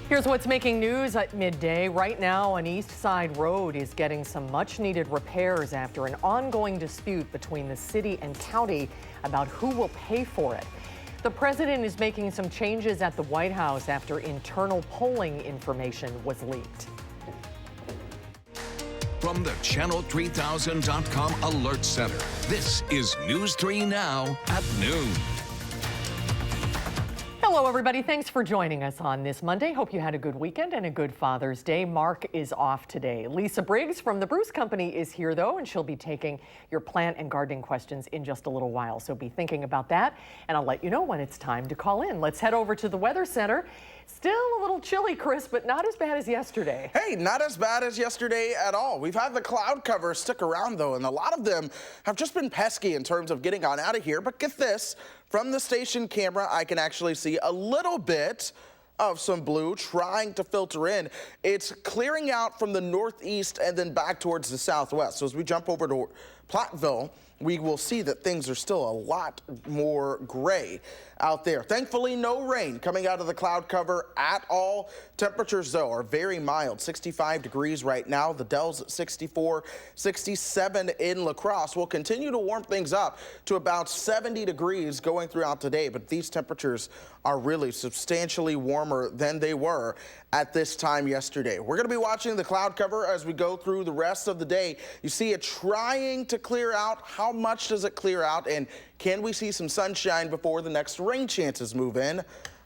Here's what's making news at midday. Right now, an East Side road is getting some much-needed repairs after an ongoing dispute between the city and county about who will pay for it. The president is making some changes at the White House after internal polling information was leaked. From the Channel3000.com Alert Center, this is News 3 Now at noon. Hello, everybody. Thanks for joining us on this Monday. Hope you had a good weekend and a good Father's Day. Mark is off today. Lisa Briggs from the Bruce Company is here, though, and she'll be taking your plant and gardening questions in just a little while. So be thinking about that, and I'll let you know when it's time to call in. Let's head over to the Weather Center. Still a little chilly, Chris, but not as bad as yesterday. Hey, not as bad as yesterday at all. We've had the cloud cover stick around, though, and a lot of them have just been pesky in terms of getting on out of here. But get this, from the station camera, I can actually see a little bit of some blue trying to filter in. It's clearing out from the northeast and then back towards the southwest. So as we jump over to Platteville, we will see that things are still a lot more gray out there. Thankfully, no rain coming out of the cloud cover at all. Temperatures, though, are very mild. 65 degrees right now. The Dells at 64, 67 in La Crosse. We'll continue to warm things up to about 70 degrees going throughout today, but these temperatures are really substantially warmer than they were at this time yesterday. We're going to be watching the cloud cover as we go through the rest of the day. You see it trying to clear out. How much does it clear out, and can we see some sunshine before the next rain chances move in?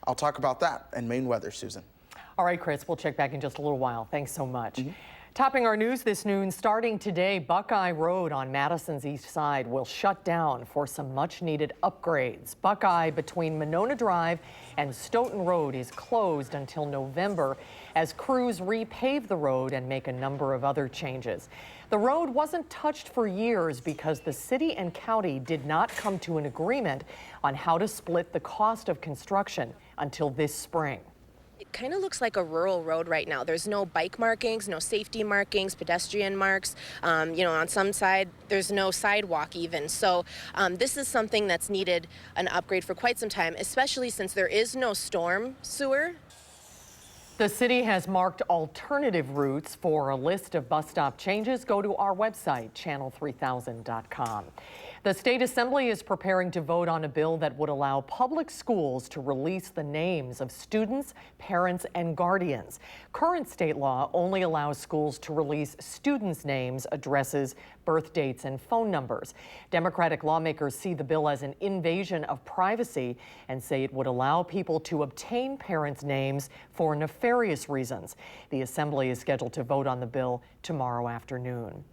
I'll talk about that and Maine weather, Susan. All right, Chris, we'll check back in just a little while. Thanks so much. Topping our news this noon, starting today, Buckeye Road on Madison's east side will shut down for some much-needed upgrades. Buckeye between Monona Drive and Stoughton Road is closed until November as crews repave the road and make a number of other changes. The road wasn't touched for years because the city and county did not come to an agreement on how to split the cost of construction until this spring. It kind of looks like a rural road right now. There's no bike markings, no safety markings, pedestrian marks. On some side, there's no sidewalk even. So this is something that's needed an upgrade for quite some time, especially since there is no storm sewer. The city has marked alternative routes. For a list of bus stop changes, go to our website, channel3000.com. The state assembly is preparing to vote on a bill that would allow public schools to release the names of students, parents, and guardians. Current state law only allows schools to release students' names, addresses, birth dates, and phone numbers. Democratic lawmakers see the bill as an invasion of privacy and say it would allow people to obtain parents' names for nefarious reasons. The assembly is scheduled to vote on the bill tomorrow afternoon.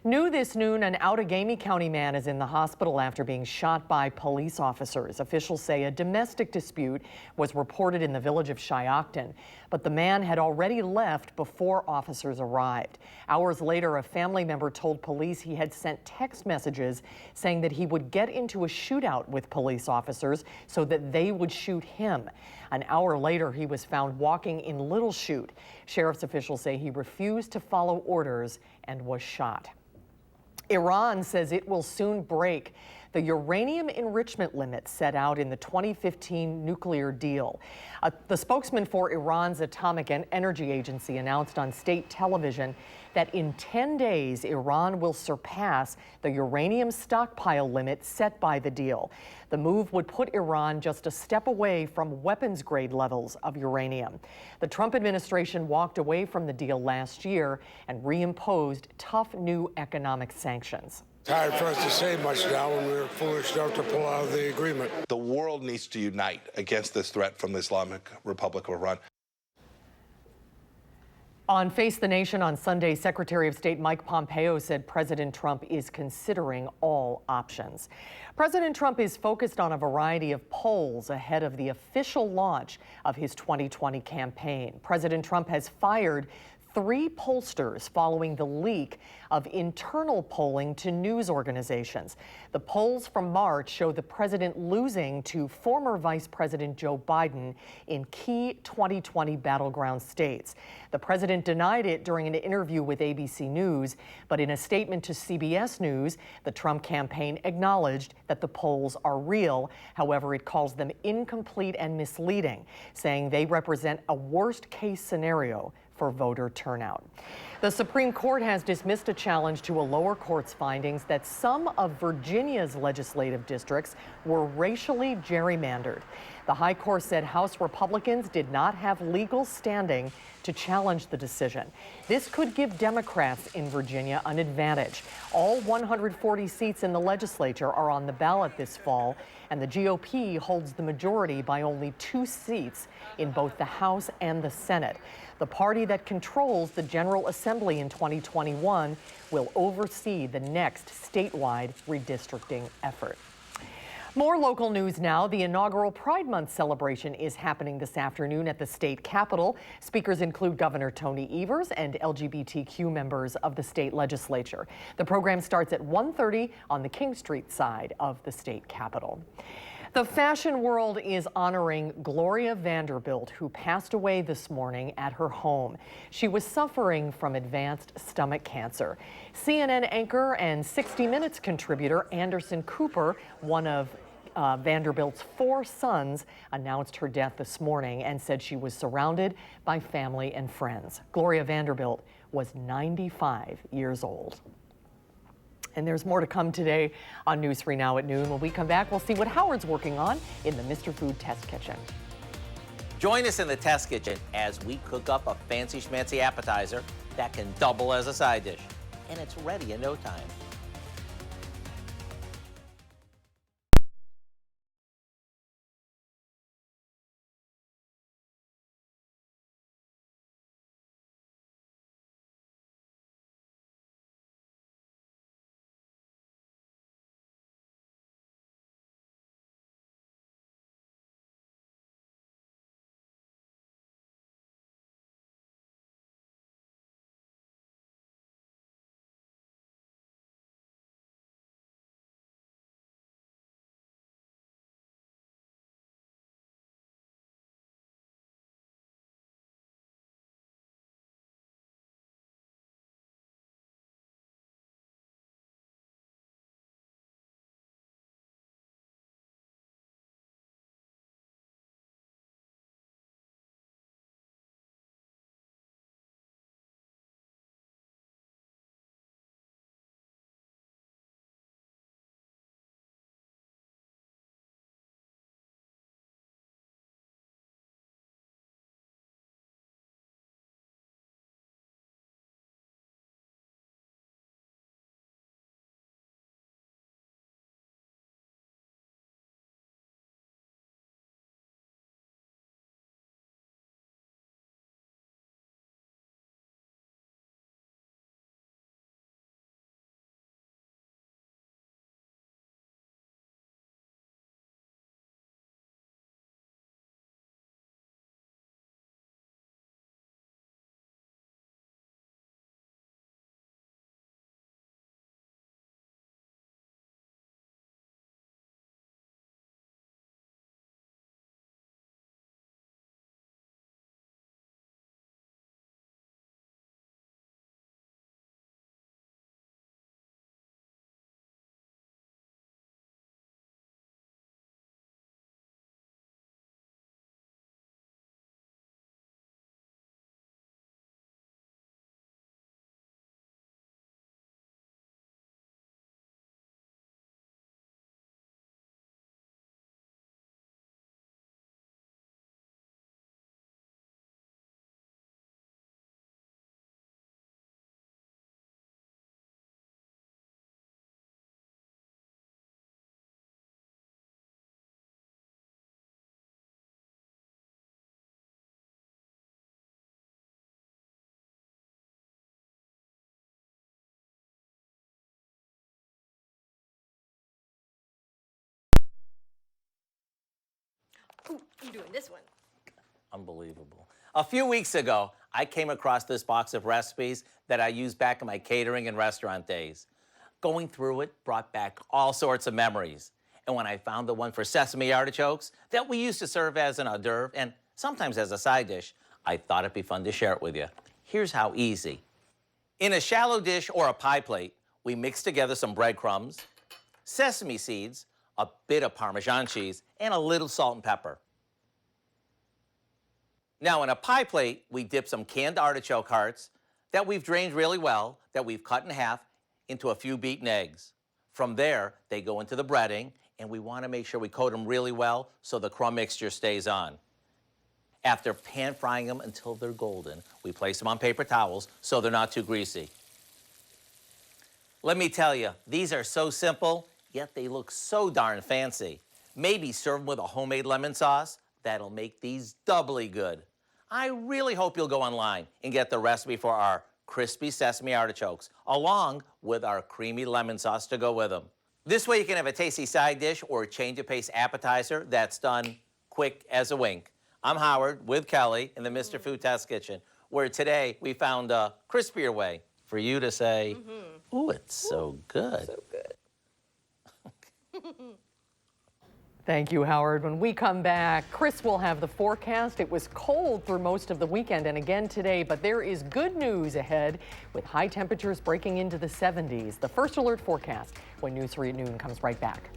New this noon, an Outagamie County man is in the hospital after being shot by police officers. Officials say a domestic dispute was reported in the village of Shiocton, but the man had already left before officers arrived. Hours later, a family member told police he had sent text messages saying that he would get into a shootout with police officers so that they would shoot him. An hour later, he was found walking in Little Chute. Sheriff's officials say he refused to follow orders and was shot. Iran says it will soon break the uranium enrichment limit set out in the 2015 nuclear deal. The spokesman for Iran's Atomic Energy Agency announced on state television that in 10 days, Iran will surpass the uranium stockpile limit set by the deal. The move would put Iran just a step away from weapons-grade levels of uranium. The Trump administration walked away from the deal last year and reimposed tough new economic sanctions. It's hard for us to say much now when we were foolish enough to pull out of the agreement. The world needs to unite against this threat from the Islamic Republic of Iran. On Face the Nation on Sunday, Secretary of State Mike Pompeo said President Trump is considering all options. President Trump is focused on a variety of polls ahead of the official launch of his 2020 campaign. President Trump has fired 3 pollsters following the leak of internal polling to news organizations. The polls from March show the president losing to former Vice President Joe Biden in key 2020 battleground states. The president denied it during an interview with ABC News, but in a statement to CBS News, the Trump campaign acknowledged that the polls are real. However, it calls them incomplete and misleading, saying they represent a worst-case scenario for voter turnout. The Supreme Court has dismissed a challenge to a lower court's findings that some of Virginia's legislative districts were racially gerrymandered. The High Court said House Republicans did not have legal standing to challenge the decision. This could give Democrats in Virginia an advantage. All 140 seats in the legislature are on the ballot this fall, and the GOP holds the majority by only 2 seats in both the House and the Senate. The party that controls the General Assembly in 2021 will oversee the next statewide redistricting effort. More local news now. The inaugural Pride Month celebration is happening this afternoon at the state capitol. Speakers include Governor Tony Evers and LGBTQ members of the state legislature. The program starts at 1:30 on the King Street side of the state capitol. The fashion world is honoring Gloria Vanderbilt, who passed away this morning at her home. She was suffering from advanced stomach cancer. CNN anchor and 60 Minutes contributor Anderson Cooper, one of Vanderbilt's 4 sons, announced her death this morning and said she was surrounded by family and friends. Gloria Vanderbilt was 95 years old. And there's more to come today on News 3 Now at noon. When we come back, we'll see what Howard's working on in the Mr. Food Test Kitchen. Join us in the test kitchen as we cook up a fancy schmancy appetizer that can double as a side dish. And it's ready in no time. Ooh, I'm doing this one. Unbelievable. A few weeks ago, I came across this box of recipes that I used back in my catering and restaurant days. Going through it brought back all sorts of memories. And when I found the one for sesame artichokes that we used to serve as an hors d'oeuvre and sometimes as a side dish, I thought it'd be fun to share it with you. Here's how easy. In a shallow dish or a pie plate, we mix together some breadcrumbs, sesame seeds, a bit of Parmesan cheese, and a little salt and pepper. Now in a pie plate, we dip some canned artichoke hearts that we've drained really well, that we've cut in half, into a few beaten eggs. From there, they go into the breading, and we want to make sure we coat them really well so the crumb mixture stays on. After pan frying them until they're golden, we place them on paper towels so they're not too greasy. Let me tell you, these are so simple, yet they look so darn fancy. Maybe serve them with a homemade lemon sauce. That'll make these doubly good. I really hope you'll go online and get the recipe for our crispy sesame artichokes, along with our creamy lemon sauce to go with them. This way you can have a tasty side dish or a change of pace appetizer that's done quick as a wink. I'm Howard with Kelly in the Mr. Food Test Kitchen, where today we found a crispier way for you to say, ooh, it's so good. So good. Thank you, Howard. When we come back, Chris will have the forecast. It was cold through most of the weekend and again today, but there is good news ahead with high temperatures breaking into the 70s. The first alert forecast when News 3 at noon comes right back.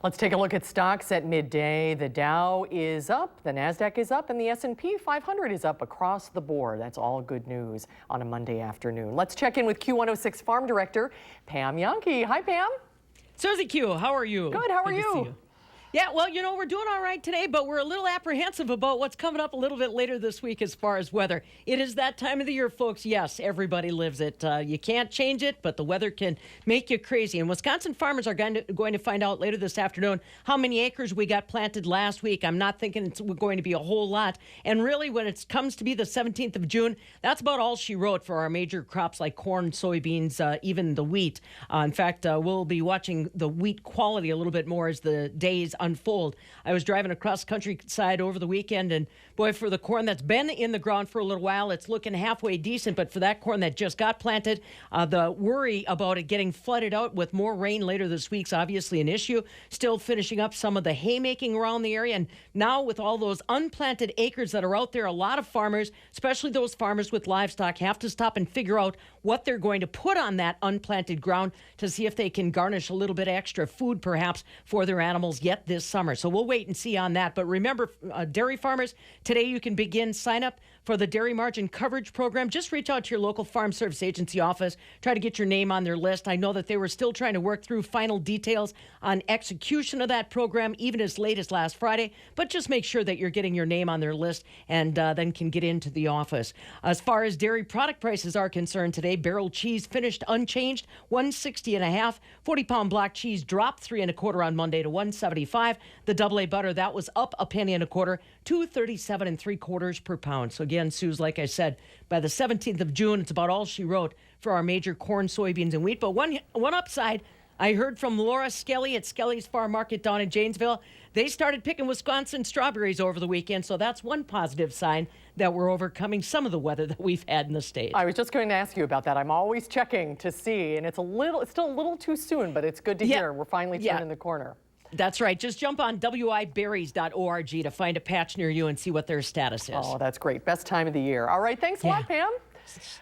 Let's take a look at stocks at midday. The Dow is up, the Nasdaq is up, and the S&P 500 is up across the board. That's all good news on a Monday afternoon. Let's check in with Q106 Farm Director Pam Yankee. Hi, Pam. Susie Q, how are you? Good, how are Good to see you? Yeah, well, we're doing all right today, but we're a little apprehensive about what's coming up a little bit later this week as far as weather. It is that time of the year, folks. Yes, everybody lives it. You can't change it, but the weather can make you crazy. And Wisconsin farmers are going to find out later this afternoon how many acres we got planted last week. I'm not thinking it's going to be a whole lot. And really, when it comes to be the 17th of June, that's about all she wrote for our major crops like corn, soybeans, even the wheat. In fact, we'll be watching the wheat quality a little bit more as the days unfold. I was driving across countryside over the weekend, and boy, for the corn that's been in the ground for a little while, it's looking halfway decent. But for that corn that just got planted, the worry about it getting flooded out with more rain later this week's obviously an issue. Still finishing up some of the haymaking around the area, and now with all those unplanted acres that are out there, a lot of farmers, especially those farmers with livestock, have to stop and figure out what they're going to put on that unplanted ground to see if they can garnish a little bit extra food perhaps for their animals yet this summer. So we'll wait and see on that. But remember, dairy farmers, today you can begin sign up for the Dairy Margin Coverage Program. Just reach out to your local Farm Service Agency office. Try to get your name on their list. I know that they were still trying to work through final details on execution of that program, even as late as last Friday. But just make sure that you're getting your name on their list and then can get into the office. As far as dairy product prices are concerned today, barrel cheese finished unchanged, $1.60.5. 40-pound block cheese dropped 3 1/4 on Monday to $1.75. The AA butter, that was up 1 1/4, $2.37 3/4 per pound. So again, Sue's, like I said, by the 17th of June, it's about all she wrote for our major corn, soybeans, and wheat. But one upside, I heard from Laura Skelly at Skelly's Farm Market down in Janesville. They started picking Wisconsin strawberries over the weekend, so that's one positive sign that we're overcoming some of the weather that we've had in the state. I was just going to ask you about that. I'm always checking to see, and it's still a little too soon, but it's good to hear. We're finally turning the corner. That's right. Just jump on wiberries.org to find a patch near you and see what their status is. Oh, that's great. Best time of the year. All right, thanks a lot, Pam.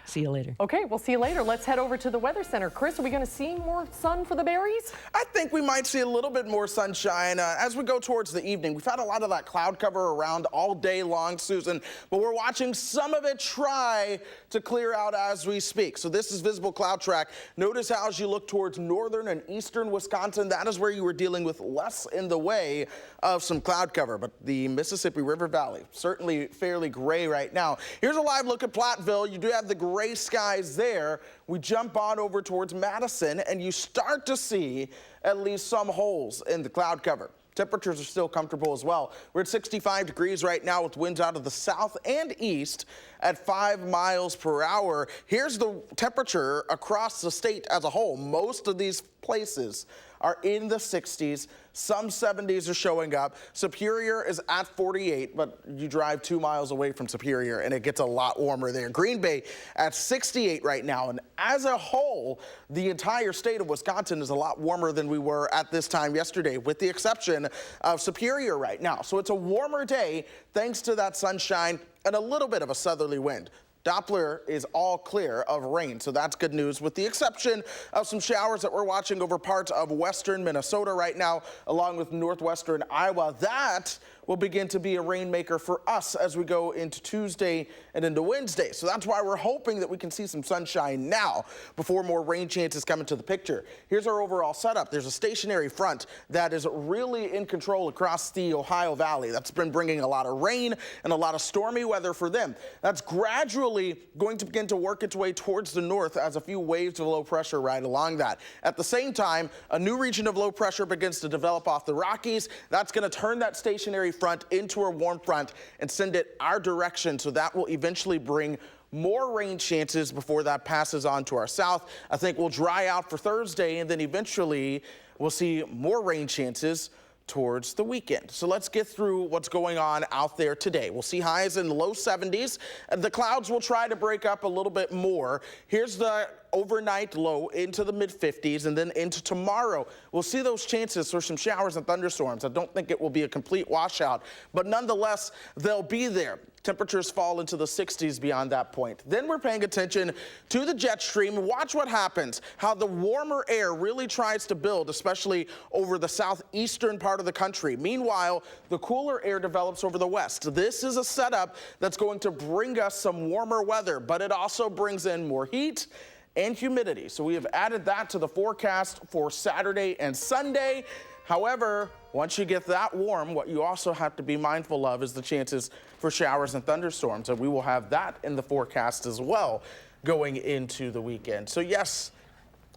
See you later. Okay, we'll see you later. Let's head over to the Weather Center. Chris, are we going to see more sun for the berries? I think we might see a little bit more sunshine as we go towards the evening. We've had a lot of that cloud cover around all day long, Susan, but we're watching some of it try to clear out as we speak. So this is visible cloud track. Notice how as you look towards northern and eastern Wisconsin, that is where you were dealing with less in the way of some cloud cover. But the Mississippi River Valley, certainly fairly gray right now. Here's a live look at Platteville. You do have the gray skies there. We jump on over towards Madison, and you start to see at least some holes in the cloud cover. Temperatures are still comfortable as well. We're at 65 degrees right now with winds out of the south and east at 5 miles per hour. Here's the temperature across the state as a whole. Most of these places are in the 60s. Some 70s are showing up. Superior is at 48, but you drive 2 miles away from Superior and it gets a lot warmer there. Green Bay at 68 right now. And as a whole, the entire state of Wisconsin is a lot warmer than we were at this time yesterday, with the exception of Superior right now. So it's a warmer day thanks to that sunshine and a little bit of a southerly wind. Doppler is all clear of rain, so that's good news, with the exception of some showers that we're watching over parts of western Minnesota right now, along with northwestern Iowa. That will begin to be a rainmaker for us as we go into Tuesday and into Wednesday. So that's why we're hoping that we can see some sunshine now before more rain chances come into the picture. Here's our overall setup. There's a stationary front that is really in control across the Ohio Valley. That's been bringing a lot of rain and a lot of stormy weather for them. That's gradually going to begin to work its way towards the north as a few waves of low pressure right along that. At the same time, a new region of low pressure begins to develop off the Rockies. That's going to turn that stationary front into a warm front and send it our direction, so that will eventually bring more rain chances before that passes on to our south. I think we'll dry out for Thursday, and then eventually we'll see more rain chances towards the weekend. So let's get through what's going on out there today. We'll see highs in the low 70s. The clouds will try to break up a little bit more. Here's the overnight low into the mid-50s, and then into tomorrow, we'll see those chances for some showers and thunderstorms. I don't think it will be a complete washout, but nonetheless, they'll be there. Temperatures fall into the 60s beyond that point. Then we're paying attention to the jet stream. Watch what happens, how the warmer air really tries to build, especially over the southeastern part of the country. Meanwhile, the cooler air develops over the west. This is a setup that's going to bring us some warmer weather, but it also brings in more heat and humidity. So we have added that to the forecast for Saturday and Sunday. However, once you get that warm, what you also have to be mindful of is the chances for showers and thunderstorms, and we will have that in the forecast as well going into the weekend. So yes,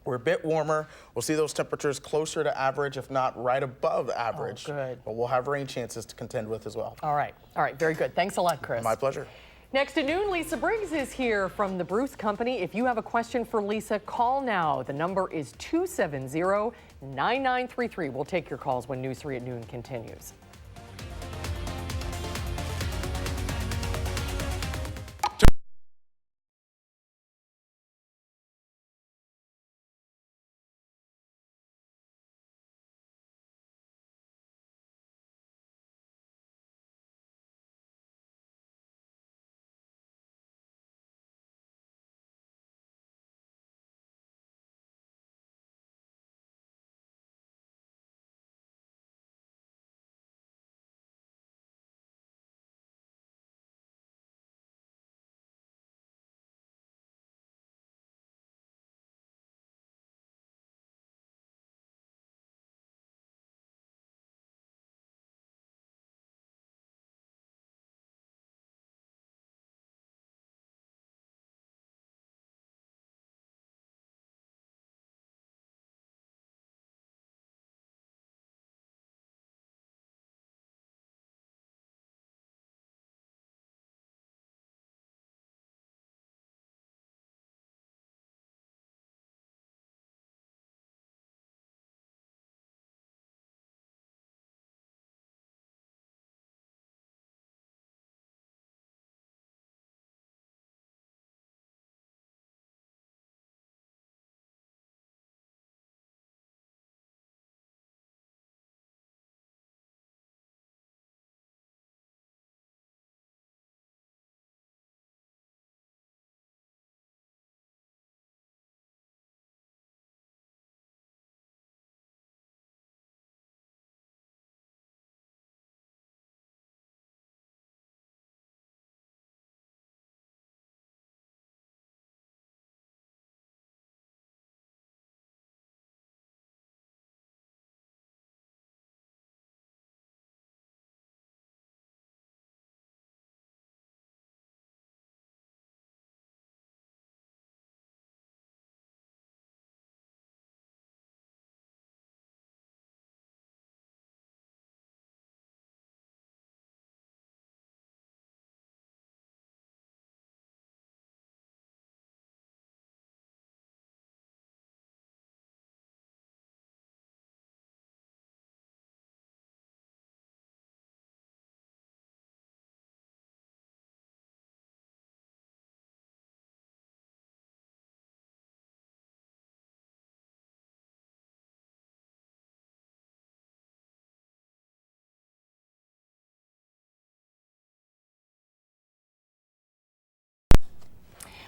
we're a bit warmer. We'll see those temperatures closer to average, if not right above average. Oh, good. But we'll have rain chances to contend with as well. All right, very good. Thanks a lot, Chris. My pleasure. Next at noon, Lisa Briggs is here from the Bruce Company. If you have a question for Lisa, call now. The number is 270-9933. We'll take your calls when News 3 at noon continues.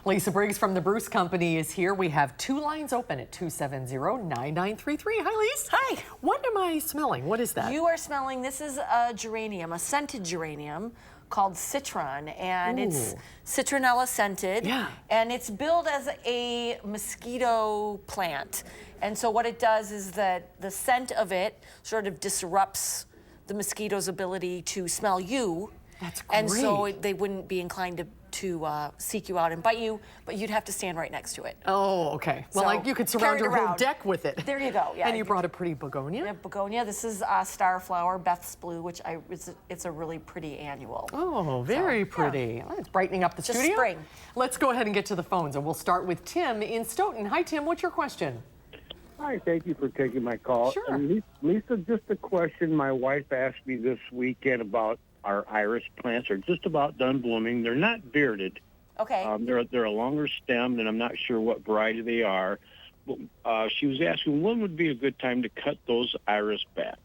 Lisa Briggs from the Bruce Company is here. We have two lines open at 270-9933. Hi, Lisa. Hi. What am I smelling? What is that? You are smelling, this is a geranium, a scented geranium called Citron, and it's citronella scented. Yeah. And it's billed as a mosquito plant. And so what it does is that the scent of it sort of disrupts the mosquito's ability to smell you. That's great. And so they wouldn't be inclined to seek you out and bite you, but you'd have to stand right next to it. Oh, okay. Well, So, like you could surround your carry it whole around. deck with it. There you go, yeah. And you brought a pretty begonia? Yeah, begonia. This is star flower, Beth's Blue, which it's a really pretty annual. Oh, very pretty. Yeah. Oh, it's brightening up the Just studio. spring. Let's go ahead and get to the phones, and we'll start with Tim in Stoughton. Hi, Tim. What's your question? Hi, thank you for taking my call. Sure. Lisa, just a question. My wife asked me this weekend about our iris plants. Are just about done blooming. They're not bearded. Okay. They're a longer stem, and I'm not sure what variety they are. She was asking when would be a good time to cut those iris back,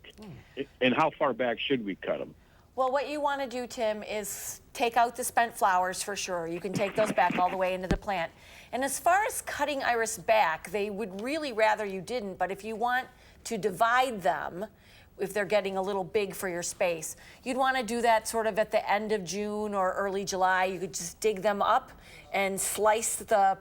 and how far back should we cut them? Well, what you want to do, Tim, is take out the spent flowers for sure. You can take those back all the way into the plant. And as far as cutting iris back, they would really rather you didn't, but if you want to divide them, if they're getting a little big for your space, you'd want to do that sort of at the end of June or early July. You could just dig them up and slice the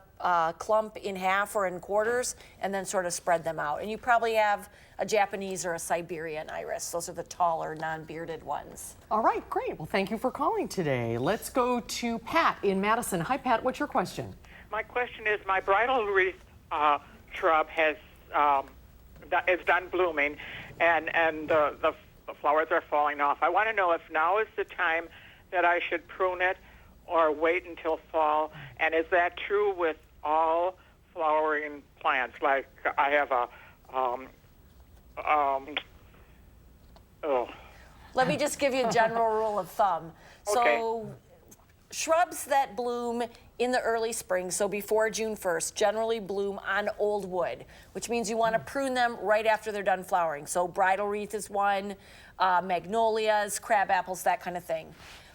clump in half or in quarters and then sort of spread them out. And you probably have a Japanese or a Siberian iris. Those are the taller, non-bearded ones. All right, great. Well, thank you for calling today. Let's go to Pat in Madison. Hi, Pat. What's your question? My question is, my bridal wreath shrub is done blooming, and the flowers are falling off. I want to know if now is the time that I should prune it or wait until fall, and is that true with all flowering plants? Like I have a Let me just give you a general rule of thumb. Okay. So shrubs that bloom in the early spring, so before June 1st, generally bloom on old wood, which means you want to prune them right after they're done flowering. So bridal wreath is one, magnolias, crab apples, that kind of thing.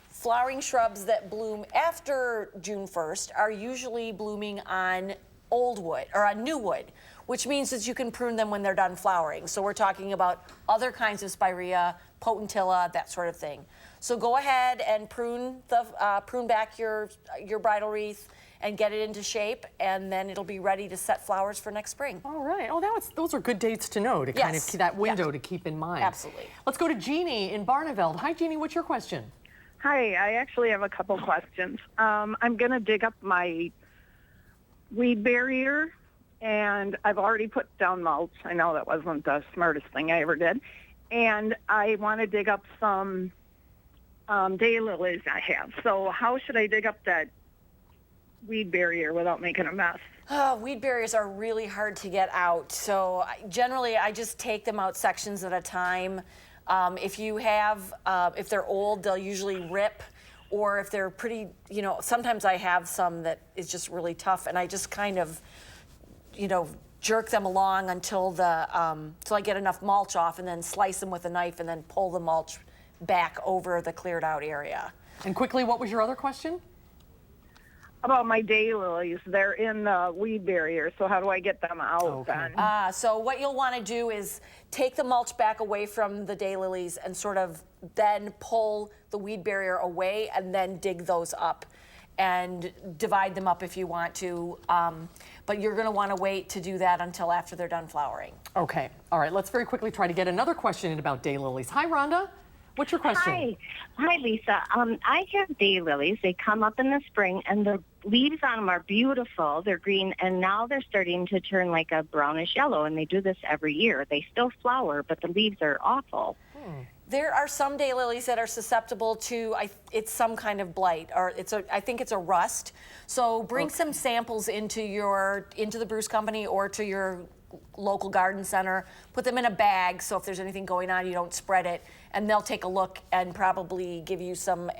Flowering shrubs that bloom after June 1st are usually blooming on old wood or on new wood, which means that you can prune them when they're done flowering. So we're talking about other kinds of spirea, potentilla, that sort of thing. So go ahead and prune back your bridal wreath and get it into shape, and then it'll be ready to set flowers for next spring. All right. Oh, those are good dates to know, to kind of that window to keep in mind. Absolutely. Let's go to Jeannie in Barneveld. Hi, Jeannie. What's your question? Hi, I actually have a couple questions. I'm going to dig up my weed barrier, and I've already put down mulch. I know that wasn't the smartest thing I ever did. And I want to dig up some daylilies I have. So how should I dig up that weed barrier without making a mess? Oh, weed barriers are really hard to get out. So generally, I just take them out sections at a time. If they're old, they'll usually rip, or if they're pretty, sometimes I have some that is just really tough, and I just kind of, jerk them along until till I get enough mulch off, and then slice them with a knife, and then pull the mulch back over the cleared out area. And quickly, what was your other question? About my daylilies. They're in the weed barrier, so how do I get them out then? So what you'll want to do is take the mulch back away from the daylilies and sort of then pull the weed barrier away and then dig those up and divide them up if you want to. But you're going to want to wait to do that until after they're done flowering. Okay. All right. Let's very quickly try to get another question in about daylilies. Hi, Rhonda. What's your question? Hi, Lisa. I have daylilies. They come up in the spring, and the leaves on them are beautiful. They're green, and now they're starting to turn like a brownish yellow, and they do this every year. They still flower, but the leaves are awful. There are some daylilies that are susceptible to, it's some kind of blight, or I think it's a rust. So bring some samples into the Bruce Company or to your local garden center. Put them in a bag, so if there's anything going on, you don't spread it, and they'll take a look and probably give you some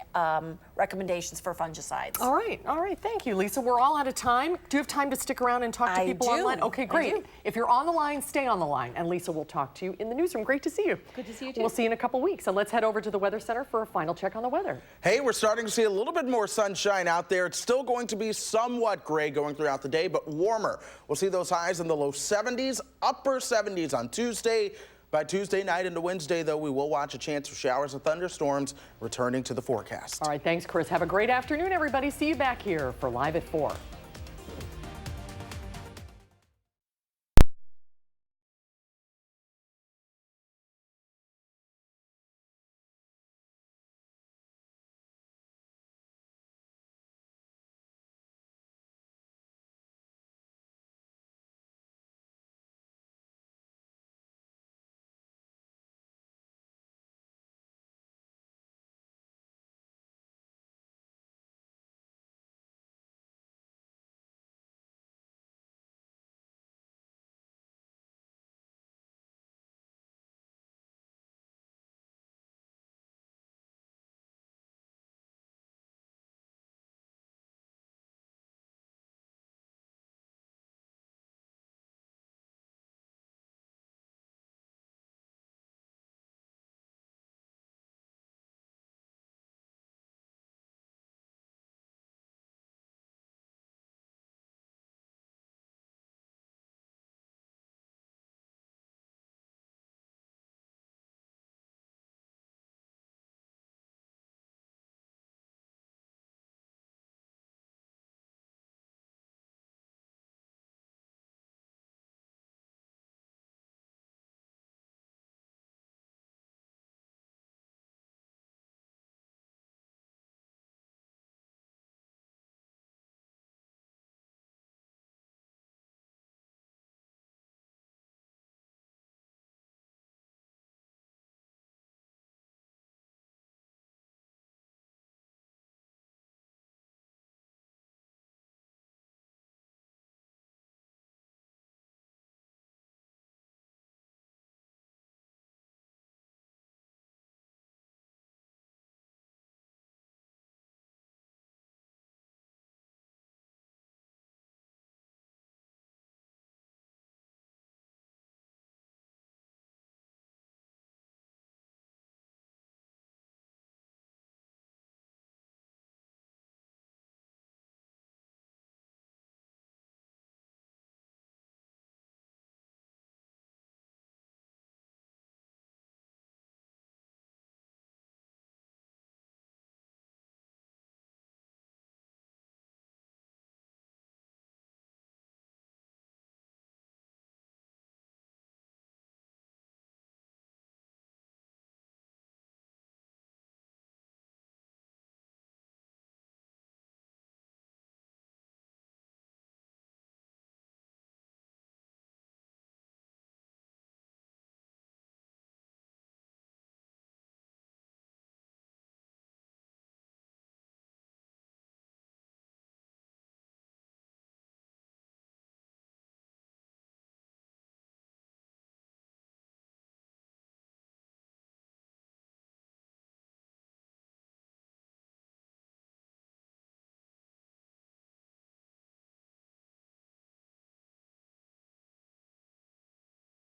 recommendations for fungicides. All right. Thank you, Lisa. We're all out of time. Do you have time to stick around and talk to people online? Okay, great. If you're on the line, stay on the line, and Lisa will talk to you in the newsroom. Great to see you. Good to see you too. We'll see you in a couple weeks. So let's head over to the Weather Center for a final check on the weather. Hey, we're starting to see a little bit more sunshine out there. It's still going to be somewhat gray going throughout the day, but warmer. We'll see those highs in the low 70s, upper 70s on Tuesday. By Tuesday night into Wednesday, though, we will watch a chance of showers and thunderstorms returning to the forecast. All right, thanks, Chris. Have a great afternoon, everybody. See you back here for Live at 4.